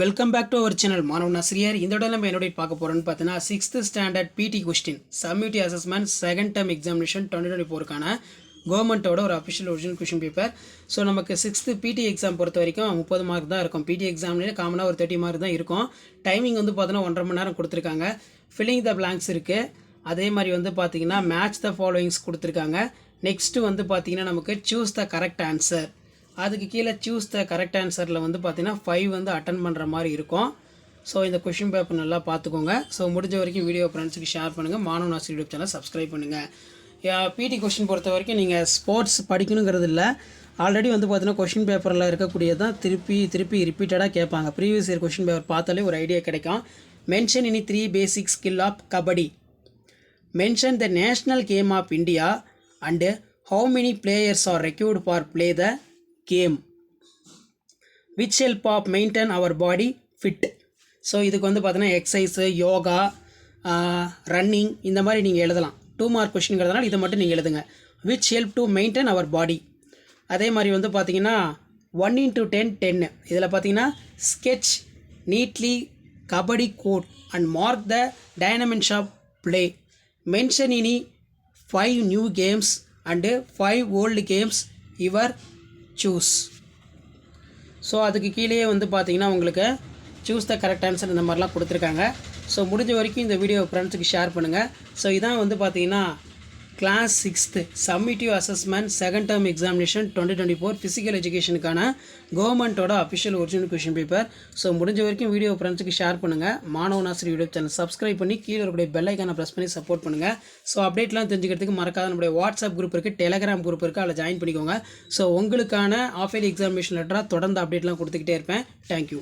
Welcome back to our channel மாணவன் ஆசிரியர். இந்த இடம் நம்ம என்னோட பார்க்க போகிறோன்னு பார்த்தீங்கன்னா 6th standard PT question summative assessment second term examination 2024க்கான கவர்மெண்ட்டோட ஒரு official original question paper. So நமக்கு 6th பிடி எக்ஸாம் பொறுத்த வரைக்கும் 30 மார்க் தான் இருக்கும். பிடி எக்ஸாம்லேயே காமனாக ஒரு 30 மார்க் தான் இருக்கும். டைமிங் வந்து பார்த்தீங்கன்னா 1.5 மணி நேரம் கொடுத்துருக்காங்க. ஃபில்லிங் த பிளாங்க்ஸ் இருக்குது. அதே மாதிரி வந்து பார்த்தீங்கன்னா மேட்ச் த ஃபாலோயிங்ஸ் கொடுத்துருக்காங்க. நெக்ஸ்ட்டு வந்து பார்த்தீங்கன்னா நமக்கு சூஸ் த கரெக்ட் ஆன்சர். அதுக்கு கீழே சூஸ் த கரெக்ட் ஆன்சரில் வந்து பார்த்தீங்கன்னா 5 வந்து அட்டன் பண்ணுற மாதிரி இருக்கும். ஸோ இந்த கொஷின் பேப்பர் நல்லா பார்த்துக்கோங்க. ஸோ முடிஞ்ச வரைக்கும் வீடியோ ஃப்ரெண்ட்ஸுக்கு ஷேர் பண்ணுங்கள். மாணவன் ஆசிரியர் யூடியூப் சேனல் சப்ஸ்கிரைப் பண்ணுங்கள். பிடி கொஷின் பொறுத்த வரைக்கும் நீங்கள் ஸ்போர்ட்ஸ் படிக்கணுங்கிறது இல்லை. ஆல்ரெடி வந்து பார்த்தீங்கன்னா கொஷின் பேப்பரில் இருக்கக்கூடியதான் திருப்பி ரிப்பீட்டடாக கேட்பாங்க. ப்ரீவியஸ் இயர் கொஷின் பேப்பர் பார்த்தாலே ஒரு ஐடியா கிடைக்கும். Mention any 3 basic skill of kabaddi. Mention the national game of India and how many players are required for play the game which help of maintain our body fit. So இதுக்கு வந்து பார்த்தீங்கன்னா exercise, yoga, running இந்த மாதிரி நீங்கள் எழுதலாம். 2 mark கொஷின்ங்கிறதுனால இதை மட்டும் நீங்கள் எழுதுங்க. Which help to maintain our body. அதே மாதிரி வந்து பார்த்தீங்கன்னா 1 into 10 10. இதில் பார்த்தீங்கன்னா sketch neatly kabaddi court and mark the dimensions of play. Mention any 5 new games and 5 old games your choose. So அதுக்கு கீழேயே வந்து பார்த்தீங்கன்னா உங்களுக்கு சூஸ் த கரெக்ட் ஆன்சர் இந்த மாதிரிலாம் கொடுத்துருக்காங்க. ஸோ முடிஞ்ச வரைக்கும் இந்த வீடியோ ஃப்ரெண்ட்ஸுக்கு ஷேர் பண்ணுங்கள். ஸோ இதான் வந்து பார்த்தீங்கன்னா class 6th summative assessment second term examination 2024 physical எஜுகேஷனுக்கான கவர்மெண்ட்டோட official original question paper. So முடிஞ்ச வரைக்கும் வீடியோ ஃப்ரெண்ட்ஸுக்கு ஷேர் பண்ணுங்கள். மாணவன் ஆசிரியர் யூடியூப் சேனல் சப்ஸ்கிரைப் பண்ணி கீழே இருக்கக்கூடிய பெல் ஐக்கானை ப்ரெஸ் பண்ணி சப்போர்ட் பண்ணுங்கள். ஸோ அப்டேட்லாம் தெரிஞ்சுக்கிறதுக்கு மறக்காத நம்மளுடைய வாட்ஸ்அப் குரூப் இருக்குது, டெலகிராம் குரூப் இருக்குது, அதில் ஜாயின் பண்ணிக்கோங்க. ஸோ உங்களுக்கான ஆஃப் இயர்லி எக்ஸாமினேஷன் லெட்டராக தொடர்ந்து அப்டேட்லாம் கொடுத்துக்கிட்டே இருப்பேன். தேங்க்யூ.